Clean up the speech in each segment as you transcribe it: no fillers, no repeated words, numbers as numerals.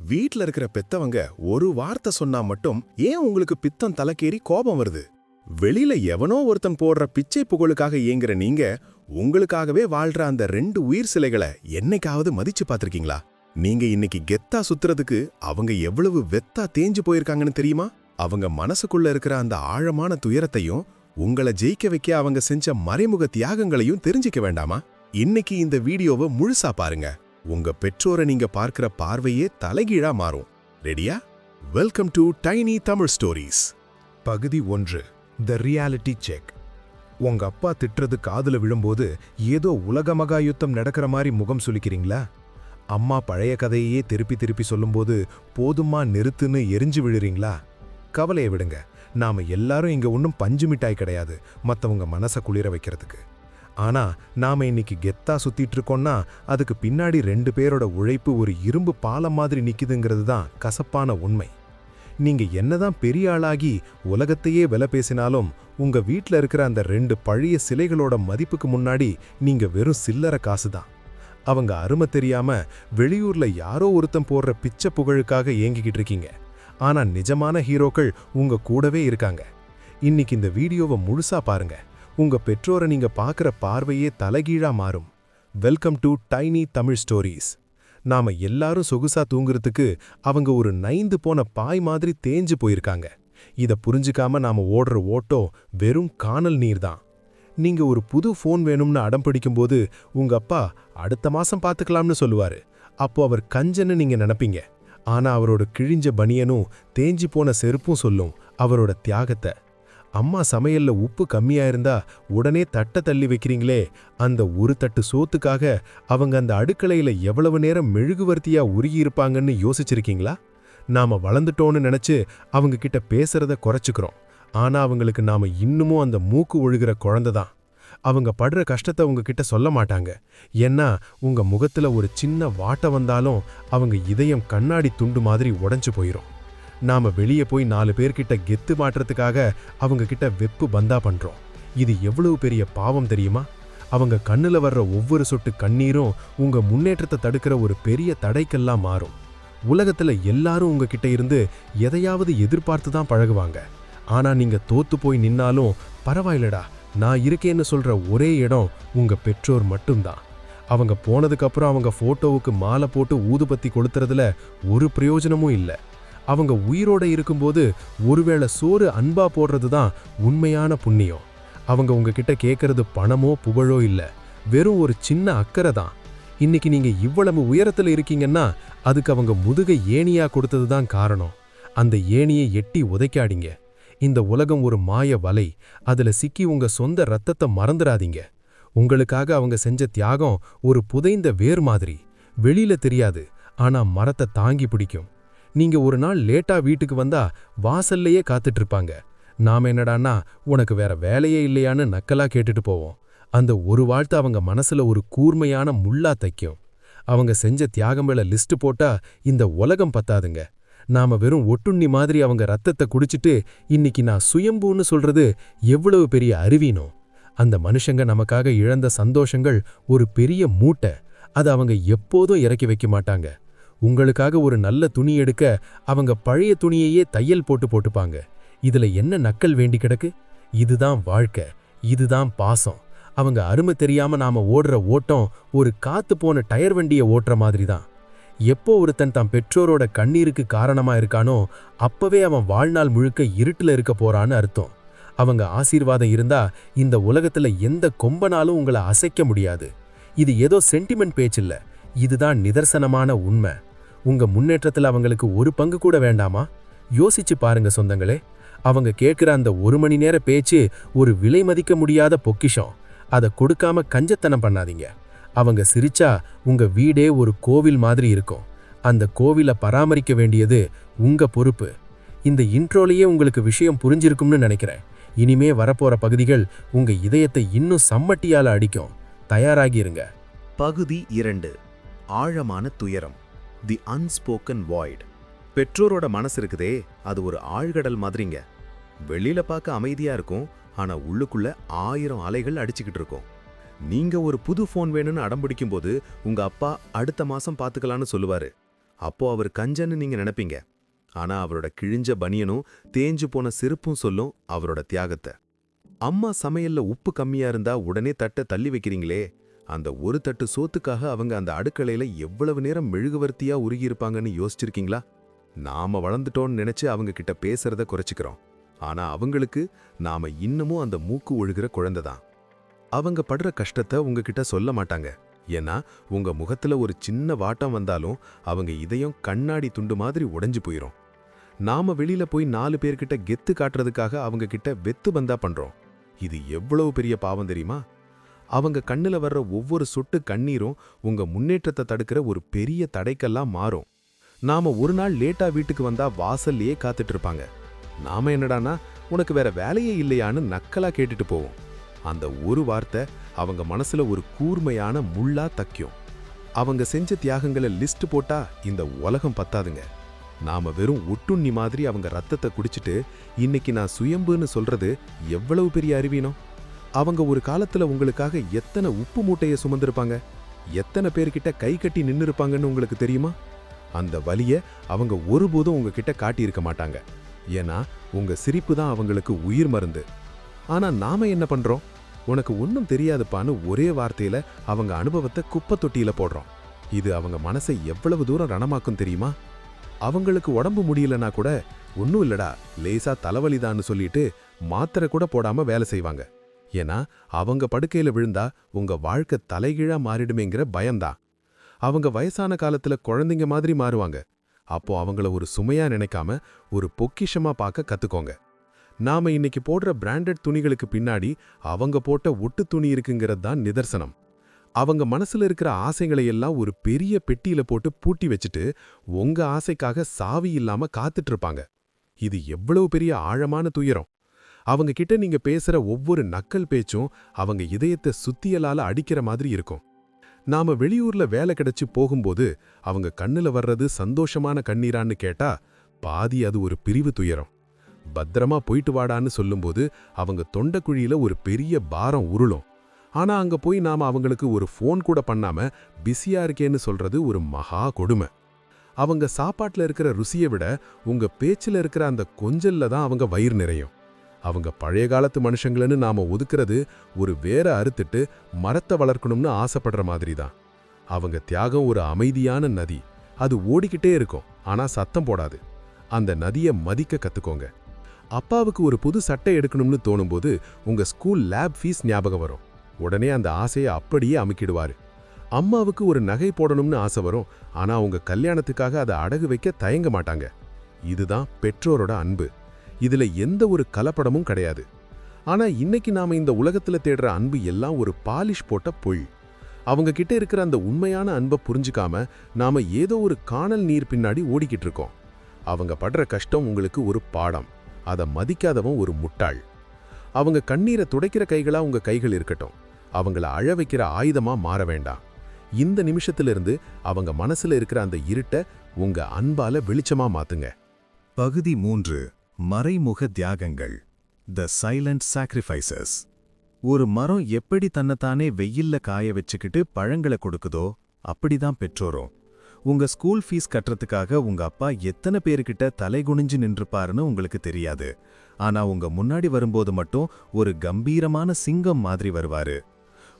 வீட்ல இருக்கிற பெத்தவங்க ஒரு வார்த்தை சொன்னா மட்டும் ஏன் உங்களுக்கு பித்தம் தலைக்கேறி கோபம் வருது? வெளியில எவனோ ஒருத்தன் போடுற பிச்சை புகழுக்காக ஏங்குற நீங்க உங்களுக்காகவே வாழ்ற அந்த 2 உயிர் சிலைகளை என்னைக்காவது மதிச்சு பார்த்திருக்கீங்களா? நீங்க இன்னைக்கு கெத்தா சுத்துறதுக்கு அவங்க எவ்வளவு வெத்தா தேஞ்சு போயிருக்காங்கன்னு தெரியுமா? அவங்க மனசுக்குள்ள இருக்கிற அந்த ஆழமான துயரத்தையும் உங்களை ஜெயிக்க வைக்க அவங்க செஞ்ச மறைமுக தியாகங்களையும் தெரிஞ்சுக்க வேண்டாமா? இன்னைக்கு இந்த வீடியோவை முழுசா பாருங்க. உங்க பெற்றோரை நீங்க பார்க்கிற பார்வையே தலைகீழா மாறும். ரெடியா? Welcome to tiny Tamil stories. பகுதி 1. The reality check. உங்க அப்பா திட்டுறது காதுல விழும்போது ஏதோ உலக மகா யுத்தம் நடக்கிற மாதிரி முகம் சுளிக்கிறீங்களா? அம்மா பழைய கதையே திருப்பி திருப்பி சொல்லும்போது போதுமா நிறுத்துன்னு எரிஞ்சு விழுறீங்களா? கவலையை விடுங்க. நாம எல்லாரும் இங்க ஒன்றும் பஞ்சு மிட்டாய் கிடையாது மற்றவங்க மனசை குளிர வைக்கிறதுக்கு. ஆனா நாம இன்னைக்கு கெத்தா சுத்திட்டு இருக்கோம்னா அதுக்கு பின்னாடி 2 பேரோட உழைப்பு ஒரு இரும்பு பாலம் மாதிரி நிக்குதுங்கிறது தான் கசப்பான உண்மை. நீங்க என்னதான் பெரிய ஆளாகி உலகத்தையே விலை பேசினாலும் உங்க வீட்ல இருக்கிற அந்த 2 பழைய சிலைகளோட மதிப்புக்கு முன்னாடி நீங்க வெறும் சில்லறை காசுதான். அவங்க அருமை தெரியாம வெளியூர்ல யாரோ ஒருத்தன் போடுற பிச்சை புகழுக்காக ஏங்கிக்கிட்டு இருக்கீங்க. ஆனா நிஜமான ஹீரோக்கள் உங்க கூடவே இருக்காங்க. இன்னைக்கு இந்த வீடியோவை முழுசா பாருங்க. உங்க பெற்றோரை நீங்க பார்க்குற பார்வையே தலைகீழா மாறும். Welcome to tiny Tamil stories. நாம எல்லாரும் சொகுசா தூங்குறதுக்கு அவங்க ஒரு நைந்து போன பாய் மாதிரி தேஞ்சு போயிருக்காங்க. இத புரிஞ்சுக்காம நாம ஓடுற ஓட்டம் வெறும் காணல் நீர் தான். நீங்க ஒரு புது ஃபோன் வேணும்னு அடம் பிடிக்கும்போது உங்க அப்பா அடுத்த மாசம் பார்த்துக்கலாம்னு சொல்லுவாரு. அப்போ அவர் கஞ்சன்னு நீங்க நினைப்பீங்க. ஆனா அவரோட கிழிஞ்ச பனியனும் தேஞ்சு போன செருப்பும் சொல்லும் அவரோட தியாகத்தை. அம்மா சமையல்ல உப்பு கம்மியா இருந்தா உடனே தட்டை தள்ளி வைக்கிறீங்களே, அந்த ஒரு தட்டு சோத்துக்காக அவங்க அந்த அடுக்கலையில எவ்வளவு நேரம் மெழுகுவர்த்தியா உருகி இருப்பாங்கன்னு யோசிச்சிருக்கீங்களா? நாம வளர்ந்துட்டோன்னு நினைச்சு அவங்க கிட்ட பேசுறத குறைச்சுக்கிறோம். ஆனா அவங்களுக்கு நாம இன்னமும் அந்த மூக்கு ஒழுகிற குழந்தை தான். அவங்க படுற கஷ்டத்தை உங்ககிட்ட சொல்ல மாட்டாங்க. ஏன்னா உங்க முகத்துல ஒரு சின்ன வாட்டை வந்தாலும் அவங்க இதயம் கண்ணாடி துண்டு மாதிரி உடைஞ்சு போயிரும். நாம வெளியே போய் 4 பேர்கிட்ட கெத்து மாட்டுறதுக்காக அவங்க கிட்ட வெப்பு பந்தா பண்றோம். இது எவ்வளவு பெரிய பாவம் தெரியுமா? அவங்க கண்ணுல வர்ற ஒவ்வொரு சொட்டு கண்ணீரும் உங்க முன்னேற்றத்தை தடுக்கிற ஒரு பெரிய தடைக்கெல்லாம் மாறும். உலகத்துல எல்லாரும் உங்ககிட்ட இருந்து எதையாவது எதிர்பார்த்து தான் பழகுவாங்க. ஆனா நீங்க தோத்து போய் நின்னாலும் பரவாயில்லடா நான் இருக்கேன்னு சொல்ற ஒரே இடம் உங்க பெற்றோர் மட்டும்தான். அவங்க போனதுக்கப்புறம் அவங்க போட்டோவுக்கு மாலை போட்டு ஊதுபத்தி கொளுத்துறதுல ஒரு பிரயோஜனமும் இல்லை. அவங்க உயிரோட இருக்கும்போது ஒருவேளை சோறு அன்பா போடுறது தான் உண்மையான புண்ணியம். அவங்க உங்ககிட்ட கேட்கறது பணமோ புகழோ இல்லை, வெறும் ஒரு சின்ன அக்கறை தான். இன்னைக்கு நீங்க இவ்வளவு உயரத்துல இருக்கீங்கன்னா அதுக்கு அவங்க முதுகை ஏணியா கொடுத்தது தான் காரணம். அந்த ஏணியை எட்டி உதைக்காதீங்க. இந்த உலகம் ஒரு மாய வலை, அதுல சிக்கி உங்க சொந்த ரத்தத்தை மறந்துடாதீங்க. உங்களுக்காக அவங்க செஞ்ச தியாகம் ஒரு புதைந்த வேர் மாதிரி, வெளியில தெரியாது ஆனா மரத்தை தாங்கி பிடிக்கும். நீங்க ஒரு நாள் லேட்டா வீட்டுக்கு வந்தா வாசல்லையே காத்துட்டு இருப்பாங்க. நாம என்னடான்னா உனக்கு வேற வேலையே இல்லையான்னு நக்கலா கேட்டுட்டு போவோம். அந்த ஒரு வாழ்த்து அவங்க மனசுல ஒரு கூர்மையான முள்ளா தைக்கும். அவங்க செஞ்ச தியாகங்களை லிஸ்ட் போட்டா இந்த உலகம் பத்தாதுங்க. நாம வெறும் ஒட்டுண்ணி மாதிரி அவங்க ரத்தத்தை குடிச்சிட்டு இன்னைக்கு நான் சுயம்பூன்னு சொல்றது எவ்வளவு பெரிய அறிவீனோ. அந்த மனுஷங்க நமக்காக இழந்த சந்தோஷங்கள் ஒரு பெரிய மூட்டை, அதை அவங்க எப்போதும் இறக்கி வைக்க மாட்டாங்க. உங்களுக்காக ஒரு நல்ல துணி எடுக்க அவங்க பழைய துணியையே தையல் போட்டுப்பாங்க. இதுல என்ன நக்கல் வேண்டி கிடக்கு? இதுதான் வாழ்க்கை, இதுதான் பாசம். அவங்க அருமை தெரியாம நாம ஓடுற ஓட்டம் ஒரு காத்து போன டயர் வண்டியை ஓட்டுற மாதிரி தான். எப்போ ஒருத்தன் தன் பெற்றோரோட கண்ணீருக்கு காரணமா இருக்கானோ அப்பவே அவன் வாழ்நாள் முழுக்க இருட்டுல இருக்க போறான்னு அர்த்தம். அவங்க ஆசீர்வாதம் இருந்தா இந்த உலகத்துல எந்த கொம்பனாலும் உங்களை அசைக்க முடியாது. இது ஏதோ சென்டிமெண்ட் பேச்சில்ல, இதுதான் நிதர்சனமான உண்மை. உங்க முன்னேற்றத்துல அவங்களுக்கு ஒரு பங்கு கூட வேண்டாமா? யோசிச்சு பாருங்க சொந்தங்களே. அவங்க கேட்கிற அந்த 1 மணி நேர பேச்சு ஒரு விலை மதிக்க முடியாத பொக்கிஷம். அதை கொடுக்காம கஞ்சத்தனம் பண்ணாதீங்க. அவங்க சிரிச்சா உங்க வீடே ஒரு கோவில் மாதிரி இருக்கும். அந்த கோவிலை பராமரிக்க வேண்டியது உங்க பொறுப்பு. இந்த இன்ட்ரோலையே உங்களுக்கு விஷயம் புரிஞ்சிருக்கும்னு நினைக்கிறேன். இனிமே வரப்போற பகுதிகள் உங்க இதயத்தை இன்னும் சம்மட்டியால அடிக்கும். தயாராகிருங்க. பகுதி 2. ஆழமான துயரம். The unspoken void. பெற்றோரோட மனசு இருக்குதே, அது ஒரு ஆழ்கடல் மாதிரிங்க. வெளியில பார்க்க அமைதியா இருக்கும், ஆனா உள்ளுக்குள்ள 1000 அலைகள் அடிச்சுக்கிட்டு இருக்கும். நீங்க ஒரு புது ஃபோன் வேணும்னு அடம்பிடிக்கும் போது உங்க அப்பா அடுத்த மாசம் பார்த்துக்கலான்னு சொல்லுவாரு. அப்போ அவர் கஞ்சன்னு நீங்க நினைப்பீங்க. ஆனா அவரோட கிழிஞ்ச பனியனும் தேஞ்சு போன செருப்பும் சொல்லும் அவரோட தியாகத்தை. அம்மா சமையல்ல உப்பு கம்மியா இருந்தா உடனே தட்டை தள்ளி வைக்கிறீங்களே, அந்த ஒரு தட்டு சோத்துக்காக அவங்க அந்த அடுக்கலையில எவ்வளவு நேரம் மெழுகுவர்த்தியா உருகியிருப்பாங்கன்னு யோசிச்சிருக்கீங்களா? நாம வளர்ந்துட்டோம்னு நினைச்சு அவங்க கிட்ட பேசுறத குறைச்சிக்கிறோம். ஆனா அவங்களுக்கு நாம இன்னமும் அந்த மூக்கு ஒழுகிற குழந்தை தான். அவங்க படுற கஷ்டத்தை உங்ககிட்ட சொல்ல மாட்டாங்க. ஏன்னா உங்க முகத்துல ஒரு சின்ன வாட்டம் வந்தாலும் அவங்க இதயம் கண்ணாடி துண்டு மாதிரி உடைஞ்சு போயிரும். நாம வெளியில போய் 4 பேர்கிட்ட கெத்து காட்டுறதுக்காக அவங்க கிட்ட வெத்து பந்தா பண்றோம். இது எவ்வளவு பெரிய பாவம் தெரியுமா? அவங்க கண்ணுல வர்ற ஒவ்வொரு சொட்டு கண்ணீரும் உங்க முன்னேற்றத்தை தடுக்கிற ஒரு பெரிய தடைக்கெல்லாம் மாறும். நாம ஒரு நாள் லேட்டா வீட்டுக்கு வந்தா வாசல்லையே காத்துட்டு இருப்பாங்க. நாம என்னடானா உனக்கு வேற வேலையே இல்லையான்னு நக்கலா கேட்டுட்டு போவோம். அந்த ஒரு வார்த்தை அவங்க மனசுல ஒரு கூர்மையான முள்ளா தக்கியும். அவங்க செஞ்ச தியாகங்களை லிஸ்ட் போட்டா இந்த உலகம் பத்தாதுங்க. நாம வெறும் ஒட்டுண்ணி மாதிரி அவங்க ரத்தத்தை குடிச்சிட்டு இன்னைக்கு நான் சுயம்புன்னு சொல்றது எவ்வளவு பெரிய அறிவீனம். அவங்க ஒரு காலத்துல உங்களுக்காக எத்தனை உப்பு மூட்டையை சுமந்திருப்பாங்க, எத்தனை பேர்கிட்ட கை கட்டி நின்னுருப்பாங்கன்னு உங்களுக்கு தெரியுமா? அந்த வலிய அவங்க ஒருபோதும் உங்ககிட்ட காட்டியிருக்க மாட்டாங்க. ஏன்னா உங்க சிரிப்பு தான் அவங்களுக்கு உயிர் மருந்து. ஆனா நாம என்ன பண்றோம்? உனக்கு ஒன்றும் தெரியாதுப்பான்னு ஒரே வார்த்தையில அவங்க அனுபவத்தை குப்பை தொட்டியில போடுறோம். இது அவங்க மனசை எவ்வளவு தூரம் ரணமாக்கும் தெரியுமா? அவங்களுக்கு உடம்பு முடியலனா கூட ஒன்றும் இல்லடா லேசா தலைவலிதான்னு சொல்லிட்டு மாத்திரை கூட போடாம வேலை செய்வாங்க. ஏன்னா அவங்க படுக்கையில விழுந்தா உங்க வாழ்க்கை தலைகீழா மாறிடுமேங்கிற பயம்தான். அவங்க வயசான காலத்துல குழந்தைங்க மாதிரி மாறுவாங்க. அப்போ அவங்கள ஒரு சுமையா நினைக்காம ஒரு பொக்கிஷமா பார்க்க கத்துக்கோங்க. நாம இன்னைக்கு போடுற பிராண்டட் துணிகளுக்கு பின்னாடி அவங்க போட்ட ஒட்டு துணி இருக்குங்கிறது தான் நிதர்சனம். அவங்க மனசுல இருக்கிற ஆசைகளை எல்லாம் ஒரு பெரிய பெட்டியில போட்டு பூட்டி வச்சுட்டு உங்க ஆசைக்காக சாவி இல்லாம காத்துட்டு இருப்பாங்க. இது எவ்வளவு பெரிய ஆழமான துயரம். அவங்க கிட்ட நீங்க பேசுற ஒவ்வொரு நக்கல் பேச்சும் அவங்க இதயத்தை சுத்தியலால அடிக்கிற மாதிரி இருக்கும். நாம வெளியூர்ல வேலை கிடைச்சு போகும்போது அவங்க கண்ணுல வர்றது சந்தோஷமான கண்ணீரான்னு கேட்டா பாதி அது ஒரு பிரிவு துயரம். பத்திரமா போயிட்டு வாடான்னு சொல்லும்போது அவங்க தொண்டைக்குழியில ஒரு பெரிய பாரம் உருளும். ஆனா அங்க போய் நாம அவங்களுக்கு ஒரு ஃபோன் கூட பண்ணாம பிஸியா இருக்கேன்னு சொல்றது ஒரு மகா கொடுமை. அவங்க சாப்பாட்டுல இருக்கிற ருசியை விட உங்க பேச்சுல இருக்கிற அந்த கொஞ்சல்ல தான் அவங்க வயிறு நிறையும். அவங்க பழைய காலத்து மனுஷங்களன்னு நாம ஒதுக்குறது ஒரு வேற அறுத்துட்டு மரத்தை வளர்க்கணும்னு ஆசைப்படுற மாதிரி தான். அவங்க தியாகம் ஒரு அமைதியான நதி. அது ஓடிக்கிட்டே இருக்கும், ஆனா சத்தம் போடாது. அந்த நதியை மதிக்க கத்துக்கோங்க. அப்பாவுக்கு ஒரு புது சட்டை எடுக்கணும்னு தோணும்போது உங்க ஸ்கூல் லேப் ஃபீஸ் ஞாபகம் வரும். உடனே அந்த ஆசையை அப்படியே அமுக்கிடுவாரு. அம்மாவுக்கு ஒரு நகை போடணும்னு ஆசை வரும், ஆனா உங்க கல்யாணத்துக்காக அதை அடகு வைக்க தயங்க மாட்டாங்க. இதுதான் பெற்றோரோட அன்பு. இதுல எந்த ஒரு கலப்படமும் கிடையாது. ஆனா இன்னைக்கு நாம இந்த உலகத்துல தேடுற அன்பு எல்லாம் ஒரு பாலிஷ் போட்ட பொய். அவங்க கிட்ட இருக்கிற அந்த உண்மையான அன்பை புரிஞ்சுக்காம நாம ஏதோ ஒரு காணல் நீர் பின்னாடி ஓடிக்கிட்டு இருக்கோம். அவங்க படுற கஷ்டம் உங்களுக்கு ஒரு பாடம். அதை மதிக்காதவன் ஒரு முட்டாள். அவங்க கண்ணீரை துடைக்கிற கைகளா உங்க கைகள் இருக்கட்டும். அவங்கள அழ வைக்கிற ஆயுதமா மாற வேண்டாம். இந்த நிமிஷத்திலிருந்து அவங்க மனசுல இருக்கிற அந்த இருட்டை உங்க அன்பால வெளிச்சமா மாத்துங்க. பகுதி 3. மறைமுக தியாகங்கள். த சைலண்ட் சாக்ரிஃபைசஸ். ஒரு மரம் எப்படி தன்னைத்தானே வெயில்ல காய வச்சுக்கிட்டு பழங்களை கொடுக்குதோ அப்படிதான் பெற்றோரும். உங்க ஸ்கூல் ஃபீஸ் கட்டுறதுக்காக உங்க அப்பா எத்தனை பேருக்கிட்ட தலைகுனிஞ்சு நின்றுப்பாருன்னு உங்களுக்கு தெரியாது. ஆனா உங்க முன்னாடி வரும்போது மட்டும் ஒரு கம்பீரமான சிங்கம் மாதிரி வருவாரு.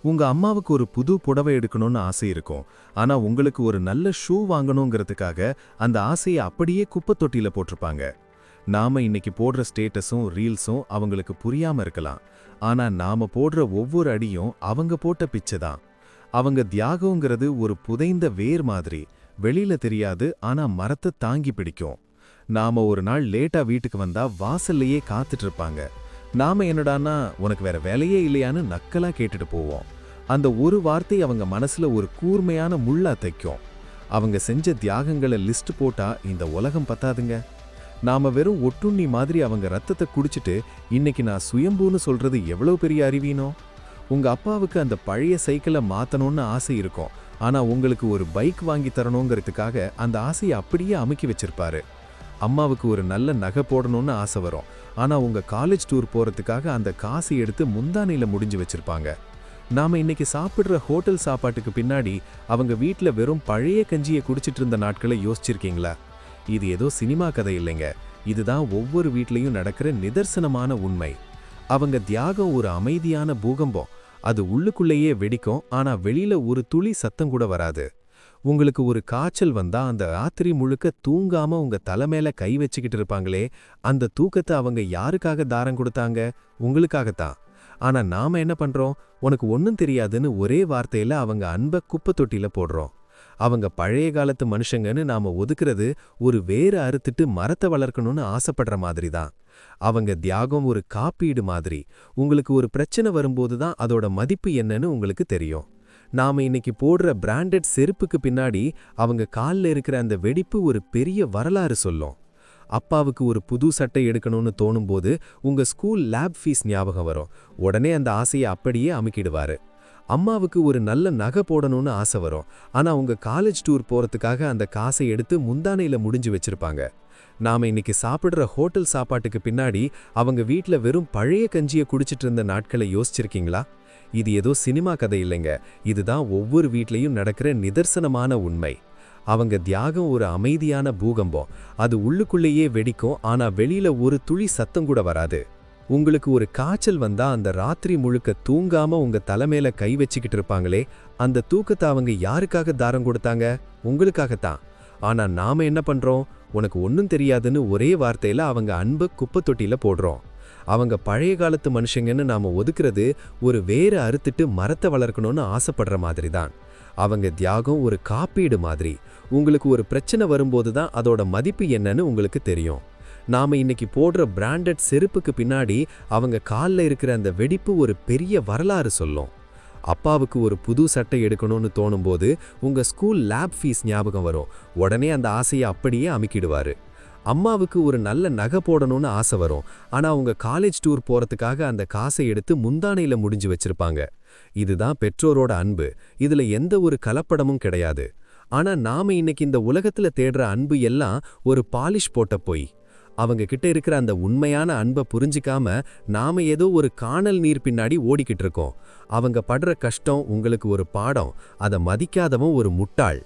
உங்க அம்மாவுக்கு ஒரு புது புடவை எடுக்கணும்னு ஆசை இருக்கும். ஆனா உங்களுக்கு ஒரு நல்ல ஷூ வாங்கணுங்கிறதுக்காக அந்த ஆசையை அப்படியே குப்பை தொட்டியில போட்டிருப்பாங்க. நாம இன்னைக்கு போடுற ஸ்டேட்டஸும் ரீல்ஸும் அவங்களுக்கு புரியாம இருக்கலாம். ஆனா நாம போடுற ஒவ்வொரு அடியும் அவங்க போட்ட பிச்சை தான். அவங்க தியாகங்கிறது ஒரு புதைந்த வேர் மாதிரி. வெளியில தெரியாது, ஆனா மரத்தை தாங்கி பிடிக்கும். நாம ஒரு நாள் லேட்டா வீட்டுக்கு வந்தா வாசல்லையே காத்துட்டு இருப்பாங்க. நாம என்னடான்னா உனக்கு வேற வேலையே இல்லையான்னு நக்கலா கேட்டுட்டு போவோம். அந்த ஒரு வார்த்தை அவங்க மனசுல ஒரு கூர்மையான முள்ளா தைக்கும். அவங்க செஞ்ச தியாகங்களை லிஸ்ட் போட்டா இந்த உலகம் பத்தாதுங்க. நாம வெறும் ஒட்டுண்ணி மாதிரி அவங்க ரத்தத்தை குடிச்சிட்டு இன்னைக்கு நான் சுயம்புன்னு சொல்றது எவ்வளவு பெரிய அறிவீனோ. உங்க அப்பாவுக்கு அந்த பழைய சைக்கிளை மாத்தணும்னு ஆசை இருக்கும். ஆனா உங்களுக்கு ஒரு பைக் வாங்கி தரணுங்கிறதுக்காக அந்த ஆசையை அப்படியே அமுக்கி வச்சிருப்பாரு. அம்மாவுக்கு ஒரு நல்ல நகை போடணும்னு ஆசை வரும். ஆனா உங்க காலேஜ் டூர் போறதுக்காக அந்த காசை எடுத்து முந்தானையில முடிஞ்சு வச்சிருப்பாங்க. நாம இன்னைக்கு சாப்பிடுற ஹோட்டல் சாப்பாட்டுக்கு பின்னாடி அவங்க வீட்ல வெறும் பழைய கஞ்சியை குடிச்சிட்டு இருந்த நாட்களை யோசிச்சிருக்கீங்களா? இது ஏதோ சினிமா கதை இல்லைங்க. இதுதான் ஒவ்வொரு வீட்லயும் நடக்கிற நிதர்சனமான உண்மை. அவங்க தியாகம் ஒரு அமைதியான பூகம்பம். அது உள்ளுக்குள்ளேயே வெடிக்கும், ஆனா வெளியில ஒரு துளி சத்தம் கூட வராது. உங்களுக்கு ஒரு காய்ச்சல் வந்தா அந்த ராத்திரி முழுக்க தூங்காம உங்க தலைமையில கை வச்சுக்கிட்டு இருப்பாங்களே, அந்த தூக்கத்தை அவங்க யாருக்காக தாரம் கொடுத்தாங்க? உங்களுக்காகத்தான். ஆனா நாம என்ன பண்றோம்? உனக்கு ஒன்னும் தெரியாதுன்னு ஒரே வார்த்தையில அவங்க அன்பை குப்பை தொட்டில போடுறோம். அவங்க பழைய காலத்து மனுஷங்கன்னு நாம ஒதுக்குறது ஒரு வேற அறுத்துட்டு மரத்தை வளர்க்கணும்னு ஆசைப்படுற மாதிரி தான். அவங்க தியாகம் ஒரு காப்பீடு மாதிரி. உங்களுக்கு ஒரு பிரச்சனை வரும்போது தான் அதோட மதிப்பு என்னன்னு உங்களுக்கு தெரியும். நாம இன்னைக்கு போடுற பிராண்டட் செருப்புக்கு பின்னாடி அவங்க கால்ல இருக்கிற அந்த வெடிப்பு ஒரு பெரிய வரலாறு சொல்லும். அப்பாவுக்கு ஒரு புது சட்டை எடுக்கணும்னு தோணும்போது உங்க ஸ்கூல் லேப் ஃபீஸ் ஞாபகம் வரும். உடனே அந்த ஆசையை அப்படியே அமுக்கிடுவாரு. அம்மாவுக்கு ஒரு நல்ல நகை போடணும்னு ஆசை வரும். ஆனா உங்க காலேஜ் டூர் போறதுக்காக அந்த காசை எடுத்து முந்தானையில முடிஞ்சு வச்சிருப்பாங்க. நாம இன்னைக்கு சாப்பிடுற ஹோட்டல் சாப்பாட்டுக்கு பின்னாடி அவங்க வீட்ல வெறும் பழைய கஞ்சியை குடிச்சிட்டு இருந்த நாட்களை யோசிச்சிருக்கீங்களா? இது ஏதோ சினிமா கதை இல்லைங்க. இதுதான் ஒவ்வொரு வீட்லயும் நடக்கிற நிதர்சனமான உண்மை. அவங்க தியாகம் ஒரு அமைதியான பூகம்பம். அது உள்ளுக்குள்ளேயே வெடிக்கும், ஆனா வெளியில ஒரு துளி சத்தம் கூட வராது. உங்களுக்கு ஒரு காய்ச்சல் வந்தா அந்த ராத்திரி முழுக்க தூங்காம உங்க தலைமையில கை வச்சுக்கிட்டு இருப்பாங்களே, அந்த தூக்கத்தை அவங்க யாருக்காக தாரம் கொடுத்தாங்க? உங்களுக்காகத்தான். ஆனா நாம என்ன பண்றோம்? உனக்கு ஒன்னும் தெரியாதுன்னு ஒரே வார்த்தையில அவங்க அன்பை குப்பை தொட்டில போடுறோம். அவங்க பழைய காலத்து மனுஷங்கன்னு நாம ஒதுக்குறது ஒரு வேற அறுத்துட்டு மரத்தை வளர்க்கணும்னு ஆசைப்படுற மாதிரி தான். அவங்க தியாகம் ஒரு காப்பீடு மாதிரி. உங்களுக்கு ஒரு பிரச்சனை வரும்போது தான் அதோட மதிப்பு என்னன்னு உங்களுக்கு தெரியும். நாம இன்னைக்கு போடுற பிராண்டட் செருப்புக்கு பின்னாடி அவங்க கால்ல இருக்கிற அந்த வெடிப்பு ஒரு பெரிய வரலாறு சொல்லும். அப்பாவுக்கு ஒரு புது சட்டை எடுக்கணும்னு தோணும்போது உங்க ஸ்கூல் லேப் ஃபீஸ் ஞாபகம் வரும். உடனே அந்த ஆசையை அப்படியே அமுக்கிடுவாரு. அம்மாவுக்கு ஒரு நல்ல நகை போடணும்னு ஆசை வரும். ஆனா உங்க காலேஜ் டூர் போறதுக்காக அந்த காசை எடுத்து முந்தானையில முடிஞ்சு வச்சிருப்பாங்க. இதுதான் பெற்றோரோட அன்பு. இதுல எந்த ஒரு கலப்படமும் கிடையாது. ஆனா நாம இன்னைக்கு இந்த உலகத்துல தேடுற அன்பு எல்லாம் ஒரு பாலிஷ் போட்ட பொய். அவங்க கிட்ட இருக்கிற அந்த உண்மையான அன்பை புரிஞ்சிக்காம நாம ஏதோ ஒரு காணல் நீர் பின்னாடி ஓடிக்கிட்டு இருக்கோம். அவங்க படுற கஷ்டம் உங்களுக்கு ஒரு பாடம். அதை மதிக்காதவன் ஒரு முட்டாள்.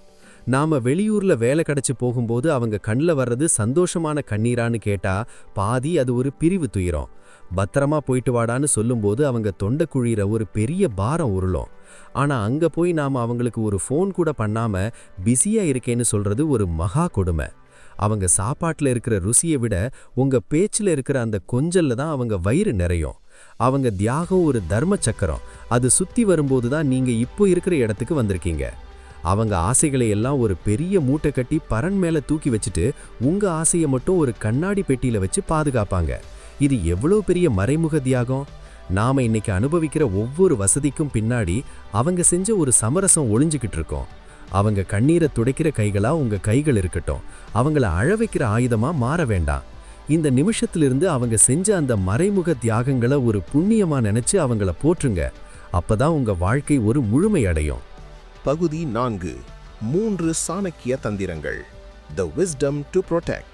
நாம வெளியூர்ல வேலை கிடைச்சு போகும்போது அவங்க கண்ணில் வர்றது சந்தோஷமான கண்ணீரான்னு கேட்டா பாதி அது ஒரு பிரிவு துயரம். பத்திரமா போயிட்டு வாடான்னு சொல்லும்போது அவங்க தொண்டை குழியிற ஒரு பெரிய பாரம் உருளும். ஆனா அங்க போய் நாம அவங்களுக்கு ஒரு ஃபோன் கூட பண்ணாம பிஸியா இருக்கேன்னு சொல்றது ஒரு மகா கொடுமை. அவங்க சாப்பாட்டுல இருக்கிற ருசியை விட உங்க பேச்சுல இருக்கிற அந்த கொஞ்சல்ல தான் அவங்க வயிறு நிறையும். அவங்க தியாகம் ஒரு தர்ம சக்கரம். அது சுத்தி வரும்போது தான் நீங்க இப்போ இருக்கிற இடத்துக்கு வந்திருக்கீங்க. அவங்க ஆசைகளை எல்லாம் ஒரு பெரிய மூட்டை கட்டி பரன் மேல தூக்கி வச்சுட்டு உங்க ஆசையை மட்டும் ஒரு கண்ணாடி பெட்டியில வச்சு பாதுகாப்பாங்க. இது எவ்வளவு பெரிய மறைமுக தியாகம்! நாம இன்னைக்கு அனுபவிக்கிற ஒவ்வொரு வசதிக்கும் பின்னாடி அவங்க செஞ்ச ஒரு சமரசம் ஒளிஞ்சுக்கிட்டு இருக்கோம். அவங்க கண்ணீரை துடைக்கிற கைகளா உங்க கைகள் இருக்கட்டும். அவங்கள அழ வைக்கிற ஆயுதமா மாற வேண்டாம். இந்த நிமிஷத்திலிருந்து அவங்க செஞ்ச அந்த மறைமுக தியாகங்களை ஒரு புண்ணியமா நினைச்சு அவங்கள போற்றுங்க. அப்பதான் உங்க வாழ்க்கை ஒரு முழுமை அடையும். பகுதி 4. 3 சாணக்கிய தந்திரங்கள். The wisdom to protect.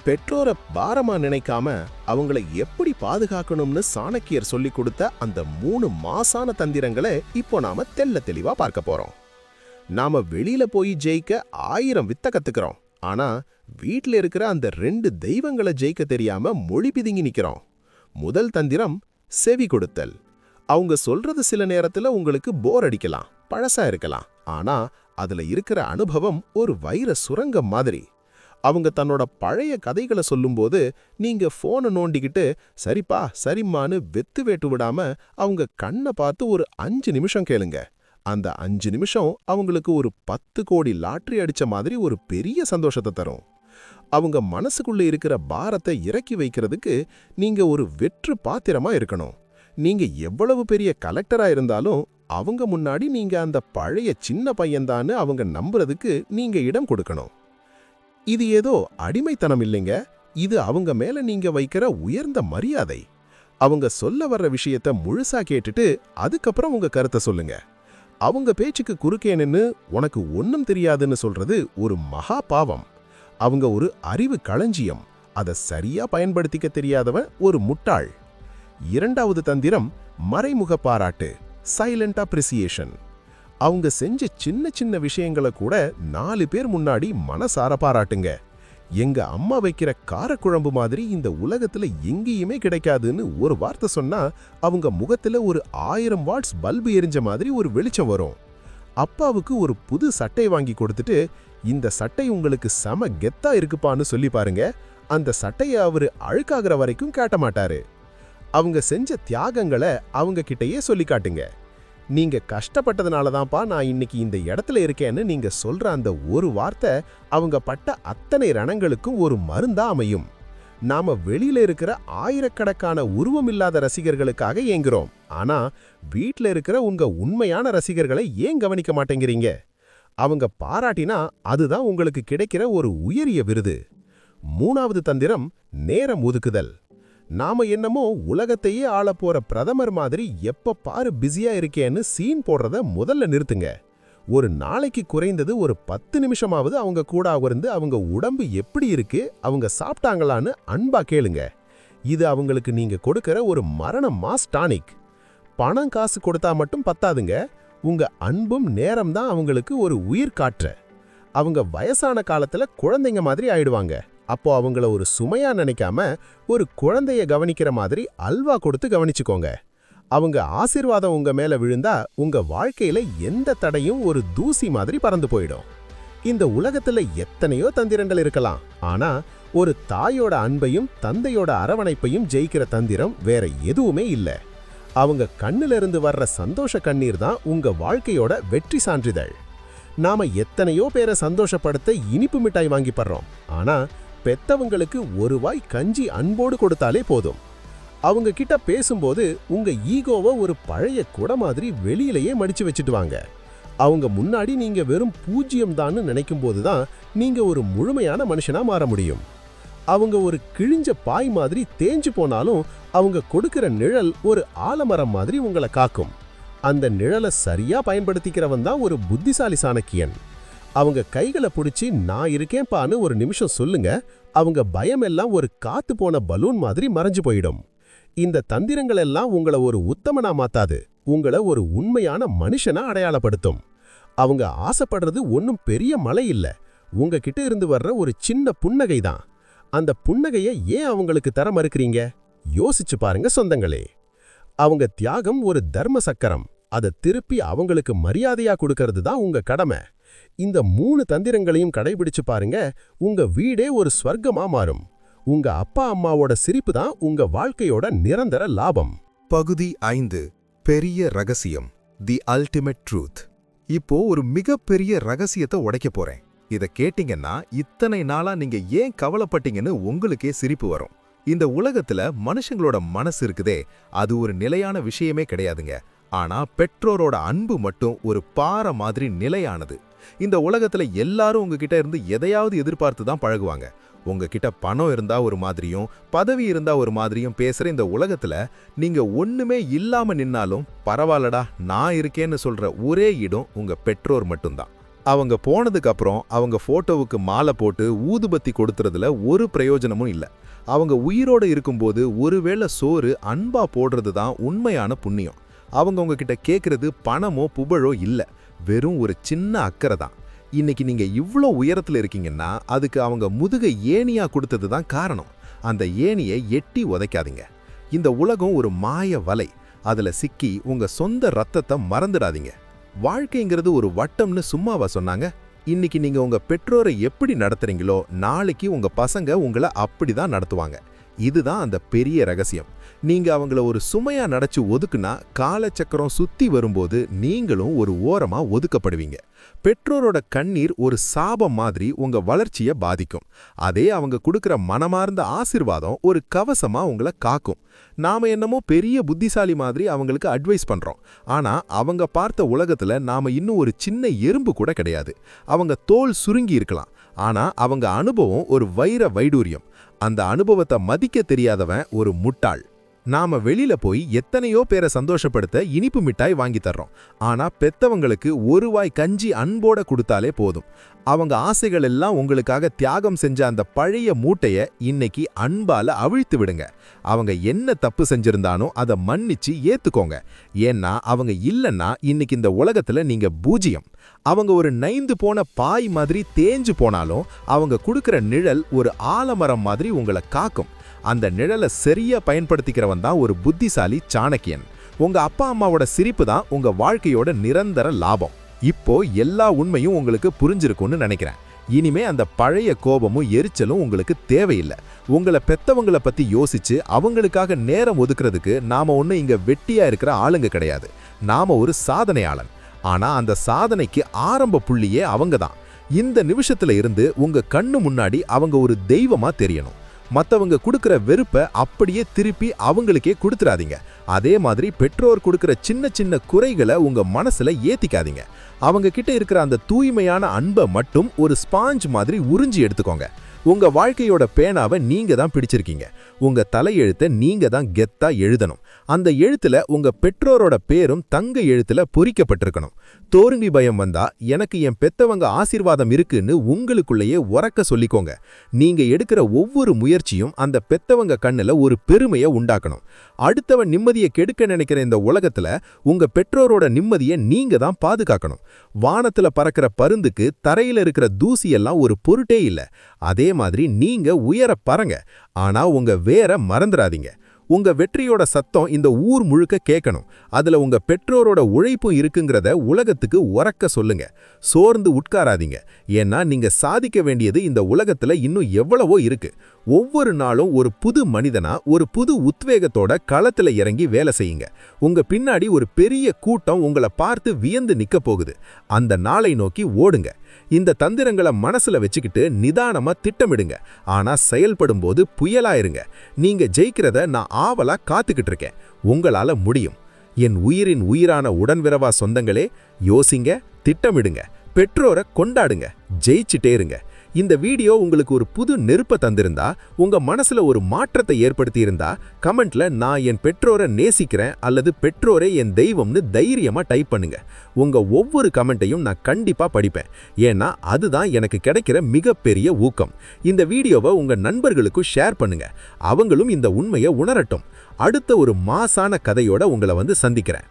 பெற்றோரை பாரமா நினைக்காம அவங்கள எப்படி பாதுகாக்கணும்னு சாணக்கியர் சொல்லி கொடுத்த அந்த 3 மாசான தந்திரங்களை இப்போ நாம தெளிவா பார்க்க போறோம். நாம வெளியில போய் ஜெயிக்க 1000 வித்த கத்துக்கிறோம். ஆனா வீட்ல இருக்கிற அந்த 2 தெய்வங்களை ஜெயிக்க தெரியாம மொழி பிதுங்கி நிக்கிறோம். முதல் தந்திரம் செவி கொடுத்தல். அவங்க சொல்றது சில நேரத்துல உங்களுக்கு போர் அடிக்கலாம், பழசா இருக்கலாம். ஆனா அதுல இருக்கிற அனுபவம் ஒரு வைர சுரங்கம் மாதிரி. அவங்க தன்னோட பழைய கதைகளை சொல்லும்போது நீங்க போனை நோண்டிக்கிட்டு சரிப்பா சரிம்மான்னு வெத்து வேட்டு விடாம அவங்க கண்ணை பார்த்து ஒரு 5 நிமிஷம் கேளுங்க. அந்த 5 நிமிஷம் அவங்களுக்கு ஒரு 10 கோடி லாட்டரி அடிச்ச மாதிரி ஒரு பெரிய சந்தோஷத்தை தரும். அவங்க மனசுக்குள்ள இருக்கிற பாரத்தை இறக்கி வைக்கிறதுக்கு நீங்க ஒரு வெற்று பாத்திரமா இருக்கணும். நீங்க எவ்வளவு பெரிய கலெக்டரா இருந்தாலும் அவங்க முன்னாடி நீங்க அந்த பழைய சின்ன பையன்தான்னு அவங்க நம்புறதுக்கு நீங்க இடம் கொடுக்கணும். இது ஏதோ அடிமைத்தனம் இல்லைங்க. இது அவங்க மேல நீங்க வைக்கிற உயர்ந்த மரியாதை. அவங்க சொல்ல வர்ற விஷயத்த முழுசா கேட்டுட்டு அதுக்கப்புறம் உங்க கருத்தை சொல்லுங்க. அவங்க பேச்சுக்கு குறுக்கே நின்னு உனக்கு ஒன்னும் தெரியாதுன்னு சொல்றது ஒரு மகா பாவம். அவங்க ஒரு அறிவு களஞ்சியம். அதை சரியா பயன்படுத்திக்க தெரியாதவன் ஒரு முட்டாள். இரண்டாவது தந்திரம் மறைமுக பாராட்டு. Silent appreciation. அவங்க செஞ்ச சின்ன சின்ன விஷயங்களை கூட 4 பேர் முன்னாடி மனசார பாராட்டுங்க. எங்க அம்மா வைக்கிற காரக்குழம்பு மாதிரி இந்த உலகத்துல எங்கேயுமே கிடைக்காதுன்னு ஒரு வார்த்தை சொன்னா அவங்க முகத்துல ஒரு 1000 வாட்ஸ் பல்பு எரிஞ்ச மாதிரி ஒரு வெளிச்சம் வரும். அப்பாவுக்கு ஒரு புது சட்டை வாங்கி கொடுத்துட்டு, இந்த சட்டை உங்களுக்கு செம கெத்தா இருக்குப்பான்னு சொல்லி பாருங்க. அந்த சட்டையை அவரு அழுக்காகிற வரைக்கும் காட்ட மாட்டாரு. அவங்க செஞ்ச தியாகங்களை அவங்க கிட்டயே சொல்லி காட்டுங்க. நீங்க கஷ்டப்பட்டதுனால தான்ப்பா நான் இன்னைக்கு இந்த இடத்துல இருக்கேன்னு நீங்க சொல்ற அந்த ஒரு வார்த்தை அவங்க பட்ட அத்தனை ரணங்களுக்கும் ஒரு மருந்தா அமையும். நாம வெளியில இருக்கிற ஆயிரக்கணக்கான உருவமில்லாத ரசிகர்களுக்காக ஏங்குறோம். ஆனா வீட்ல இருக்கிற உங்க உண்மையான ரசிகர்களை ஏன் கவனிக்க மாட்டேங்கிறீங்க? அவங்க பாராட்டினா அதுதான் உங்களுக்கு கிடைக்கிற ஒரு உயரிய விருது. 3வது தந்திரம், நேரம் ஒதுக்குதல். நாம என்னமோ உலகத்தையே ஆள போற பிரதமர் மாதிரி எப்ப பாரு பிஸியா இருக்கேன்னு சீன் போடுறத முதல்ல நிறுத்துங்க. ஒரு நாளைக்கு குறைந்தது ஒரு 10 நிமிஷமாவது அவங்க கூட இருந்து அவங்க உடம்பு எப்படி இருக்கு, அவங்க சாப்பிட்டாங்களான்னு அன்பா கேளுங்க. இது அவங்களுக்கு நீங்க கொடுக்கிற ஒரு மரண மாஸ் டானிக். பணம் காசு கொடுத்தா மட்டும் பத்தாதுங்க. உங்க அன்பும் நேரம் தான் அவங்களுக்கு ஒரு உயிர் காற்று. அவங்க வயசான காலத்துல குழந்தைங்க மாதிரி ஆயிடுவாங்க. அப்போ அவங்கள ஒரு சுமையா நினைக்காம ஒரு குழந்தைய கவனிக்கிற மாதிரி அல்வா கொடுத்து கவனிச்சுக்கோங்க. அவங்க ஆசீர்வாதம் உங்க மேல விழுந்தா உங்க வாழ்க்கையில எந்த தடையும் ஒரு தூசி மாதிரி பறந்து போயிடும். இந்த உலகத்துல எத்தனையோ தந்திரங்கள் இருக்கலாம். ஆனா ஒரு தாயோட அன்பையும் தந்தையோட அரவணைப்பையும் ஜெயிக்கிற தந்திரம் வேற எதுவுமே இல்ல. அவங்க கண்ணுல இருந்து வர்ற சந்தோஷ கண்ணீர் தான் உங்க வாழ்க்கையோட வெற்றி சான்றிதழ். நாம எத்தனையோ பேரை சந்தோஷப்படுத்த இனிப்பு மிட்டாய் வாங்கி படுறோம். ஆனா பெத்தவங்களுக்கு ஒரு வாய் கஞ்சி அன்போடு கொடுத்தாலே போதும். அவங்க கிட்ட பேசும்போது உங்க ஈகோவை ஒரு பழைய குடை மாதிரி வெளியிலேயே மடிச்சு வச்சுட்டு வாங்க. அவங்க முன்னாடி நீங்க வெறும் 0 தான்னு நினைக்கும் போதுதான் நீங்க ஒரு முழுமையான மனுஷனா மாற முடியும். அவங்க ஒரு கிழிஞ்ச பாய் மாதிரி தேஞ்சு போனாலும் அவங்க கொடுக்கிற நிழல் ஒரு ஆலமரம் மாதிரி உங்களை காக்கும். அந்த நிழலை சரியா பயன்படுத்திக்கிறவன் தான் ஒரு புத்திசாலி சாணக்கியன். அவங்க கைகளை பிடிச்சி நான் இருக்கேன்பான்னு ஒரு நிமிஷம் சொல்லுங்க. அவங்க பயமெல்லாம் ஒரு காத்து போன பலூன் மாதிரி மறைஞ்சு போயிடும். இந்த தந்திரங்கள் எல்லாம் உங்களை ஒரு உத்தமனா மாத்தாது, உங்களை ஒரு உண்மையான மனுஷனா அடையாளப்படுத்தும். அவங்க ஆசைப்படுறது ஒன்னும் பெரிய மலை இல்ல, உங்ககிட்ட இருந்து வர்ற ஒரு சின்ன புன்னகை தான். அந்த புன்னகையை ஏன் அவங்களுக்கு தர மறுக்கிறீங்க? யோசிச்சு பாருங்க சொந்தங்களே. அவங்க தியாகம் ஒரு தர்ம சக்கரம். அதை திருப்பி அவங்களுக்கு மரியாதையா கொடுக்கறது தான் உங்க கடமை. இந்த 3 தந்திரங்களையும் கடைபிடிச்சு பாருங்க. உங்க வீடே ஒரு ஸ்வர்க்கமா மாறும். உங்க அப்பா அம்மாவோட சிரிப்பு தான் உங்க வாழ்க்கையோட நிரந்தர லாபம். பகுதி 5, பெரிய ரகசியம், தி அல்டிமேட் ட்ரூத். இப்போ ஒரு மிகப்பெரிய ரகசியத்தை உடைக்க போறேன். இத கேட்டீங்கன்னா இத்தனை நாளா நீங்க ஏன் கவலைப்பட்டீங்கன்னு உங்களுக்கே சிரிப்பு வரும். இந்த உலகத்துல மனுஷங்களோட மனசு இருக்குதே, அது ஒரு நிலையான விஷயமே கிடையாதுங்க. ஆனா பெற்றோரோட அன்பு மட்டும் ஒரு பாறை மாதிரி நிலையானது. இந்த உலகத்துல எல்லாரும் உங்ககிட்ட இருந்து எதையாவது எதிர்பார்த்து தான் பழகுவாங்க. உங்ககிட்ட பணம் இருந்தா ஒரு மாதிரியும் பதவி இருந்தா ஒரு மாதிரியும் பேசுற இந்த உலகத்துல நீங்க ஒண்ணுமே இல்லாம நின்னாலும் பரவாயில்லடா நான் இருக்கேன்னு சொல்ற ஒரே இடம் உங்க பெற்றோர் மட்டும்தான். அவங்க போனதுக்கு அப்புறம் அவங்க போட்டோவுக்கு மாலை போட்டு ஊதுபத்தி கொடுத்துறதுல ஒரு பிரயோஜனமும் இல்லை. அவங்க உயிரோட இருக்கும்போது ஒருவேளை சோறு அன்பா போடுறது தான் உண்மையான புண்ணியம். அவங்க உங்ககிட்ட கேட்கறது பணமோ புகழோ இல்ல, வெறும் ஒரு சின்ன அக்கறை தான். இன்னைக்கு நீங்க இவ்ளோ உயரத்துல இருக்கீங்கன்னா அதுக்கு அவங்க முதுகை ஏணியா கொடுத்தது தான் காரணம். அந்த ஏணியை எட்டி உதைக்காதீங்க. இந்த உலகம் ஒரு மாய வலை, அதுல சிக்கி உங்க சொந்த ரத்தத்தை மறந்துடாதீங்க. வாழ்க்கைங்கிறது ஒரு வட்டம்னு சும்மாவா சொன்னாங்க? இன்னைக்கு நீங்க உங்க பெற்றோரை எப்படி நடத்துறீங்களோ நாளைக்கு உங்க பசங்க உங்களை அப்படிதான் நடத்துவாங்க. இதுதான் அந்த பெரிய ரகசியம். நீங்க அவங்கள ஒரு சுமையா நடச்சு ஒதுக்குனா காலச்சக்கரம் சுத்தி வரும்போது நீங்களும் ஒரு ஓரமா ஒதுக்கப்படுவீங்க. பெற்றோரோட கண்ணீர் ஒரு சாபம் மாதிரி உங்க வளர்ச்சியை பாதிக்கும். அதே அவங்க கொடுக்கிற மனமார்ந்த ஆசீர்வாதம் ஒரு கவசமா உங்களை காக்கும். நாம என்னமோ பெரிய புத்திசாலி மாதிரி அவங்களுக்கு அட்வைஸ் பண்றோம். ஆனா அவங்க பார்த்த உலகத்துல நாம இன்னும் ஒரு சின்ன எறும்பு கூட கிடையாது. அவங்க தோல் சுருங்கி இருக்கலாம், ஆனா அவங்க அனுபவம் ஒரு வைர வைடூரியம். அந்த அனுபவத்தை மதிக்க தெரியாதவன் ஒரு முட்டாள். நாம வெளியில போய் எத்தனையோ பேரை சந்தோஷப்படுத்த இனிப்பு மிட்டாய் வாங்கி தர்றோம். ஆனா பெத்தவங்களுக்கு ஒரு வாய் கஞ்சி அன்போட கொடுத்தாலே போதும். அவங்க ஆசைகள் எல்லாம் உங்களுக்காக தியாகம் செஞ்ச அந்த பழைய மூட்டைய இன்னைக்கு அன்பால அவிழ்த்து விடுங்க. அவங்க என்ன தப்பு செஞ்சிருந்தானோ அதை மன்னிச்சு ஏத்துக்கோங்க. ஏன்னா அவங்க இல்லைன்னா இன்னைக்கு இந்த உலகத்துல நீங்க பூஜ்யம். அவங்க ஒரு நைந்து போன பாய் மாதிரி தேஞ்சு போனாலும் அவங்க கொடுக்கிற நிழல் ஒரு ஆலமரம் மாதிரி உங்களை காக்கும். அந்த நிழலை சரியா பயன்படுத்திக்கிறவன் தான் ஒரு புத்திசாலி சாணக்கியன். உங்க அப்பா அம்மாவோட சிரிப்பு தான் உங்க வாழ்க்கையோட நிரந்தர லாபம். இப்போ எல்லா உண்மையும் உங்களுக்கு புரிஞ்சிருக்கும்னு நினைக்கிறேன். இனிமே அந்த பழைய கோபமும் எரிச்சலும் உங்களுக்கு தேவையில்லை. உங்களை பெத்தவங்களை பத்தி யோசிச்சு அவங்களுக்காக நேரம் ஒதுக்குறதுக்கு நாம ஒன்னும் இங்க வெட்டியா இருக்கிற ஆளுங்க கிடையாது. நாம ஒரு சாதனையாளன். ஆனா அந்த சாதனைக்கு ஆரம்ப புள்ளியே அவங்க தான். இந்த நிமிஷத்துல இருந்து உங்க கண்ணு முன்னாடி அவங்க ஒரு தெய்வமா தெரியணும். மத்தவங்க கொடுக்கிற வெறுப்பை அப்படியே திருப்பி அவங்களுக்கே கொடுத்துறாதீங்க. அதே மாதிரி பெற்றோர் கொடுக்கிற சின்ன சின்ன குறைகளை உங்க மனசுல ஏத்திக்காதீங்க. அவங்க கிட்ட இருக்கிற அந்த தூய்மையான அன்பை மட்டும் ஒரு ஸ்பாஞ்ச் மாதிரி உறிஞ்சி எடுத்துக்கோங்க. உங்க வாழ்க்கையோட பேனாவை நீங்க தான் பிடிச்சிருக்கீங்க. உங்க தலையெழுத்தை நீங்க தான் கெத்தா எழுதணும். அந்த எழுத்துல உங்க பெற்றோரோட பேரும் தங்க எழுத்துல பொறிக்கப்பட்டிருக்கணும். தோல்வி பயம் வந்தா எனக்கு என் பெத்தவங்க ஆசீர்வாதம் இருக்குன்னு உங்களுக்குள்ளேயே உரக்க சொல்லிக்கோங்க. நீங்க எடுக்கிற ஒவ்வொரு முயற்சியும் அந்த பெத்தவங்க கண்ணுல ஒரு பெருமையை உண்டாக்கணும். அடுத்தவன் நிம்மதியை கெடுக்க நினைக்கிற இந்த உலகத்துல உங்க பெற்றோரோட நிம்மதியை நீங்க தான் பாதுகாக்கணும். வானத்துல பறக்கிற பருந்துக்கு தரையில இருக்கிற தூசியெல்லாம் ஒரு பொருட்டே இல்ல. அதே மாதிரி நீங்க உயர பறங்க. ஆனா உங்க வேற மறந்துடாதீங்க. உங்க வெற்றியோட சத்தம் இந்த ஊர் முழுக்க கேட்கணும். அதுல உங்க பெற்றோரோட உழைப்பும் இருக்குங்கிறத உலகத்துக்கு உரக்க சொல்லுங்க. சோர்ந்து உட்காராதீங்க. ஏன்னா நீங்க சாதிக்க வேண்டியது இந்த உலகத்துல இன்னும் எவ்வளவோ இருக்கு. ஒவ்வொரு நாளும் ஒரு புது மனிதனா ஒரு புது உத்வேகத்தோட களத்துல இறங்கி வேலை செய்யுங்க. உங்க பின்னாடி ஒரு பெரிய கூட்டம் உங்களை பார்த்து வியந்து நிக்க போகுது. அந்த நாளை நோக்கி ஓடுங்க. இந்த தந்திரங்களை மனசுல வச்சுக்கிட்டு நிதானமா திட்டமிடுங்க. ஆனா செயல்படும் போது புயலாயிருங்க. நீங்க ஜெயிக்கிறத நான் ஆவலா காத்துக்கிட்டு இருக்கேன். உங்களால முடியும். என் உயிரின் உயிரான உடன்விரவா சொந்தங்களே, யோசிங்க, திட்டமிடுங்க, பெற்றோரை கொண்டாடுங்க, ஜெயிச்சிட்டே இருங்க. இந்த வீடியோ உங்களுக்கு ஒரு புது நெருப்பை தந்திருந்தா, உங்க மனசுல ஒரு மாற்றத்தை ஏற்படுத்தி இருந்தா, கமெண்ட்ல நான் என் பெற்றோரை நேசிக்கிறேன் அல்லது பெற்றோரே என் தெய்வம்னு தைரியமா டைப் பண்ணுங்க. உங்க ஒவ்வொரு கமெண்ட்டையும் நான் கண்டிப்பா படிப்பேன். ஏன்னா அதுதான் எனக்கு கிடைக்கிற மிகப்பெரிய ஊக்கம். இந்த வீடியோவை உங்க நண்பர்களுக்கும் ஷேர் பண்ணுங்க. அவங்களும் இந்த உண்மையை உணரட்டும். அடுத்த ஒரு மாசான கதையோட உங்களை வந்து சந்திக்கிறேன்.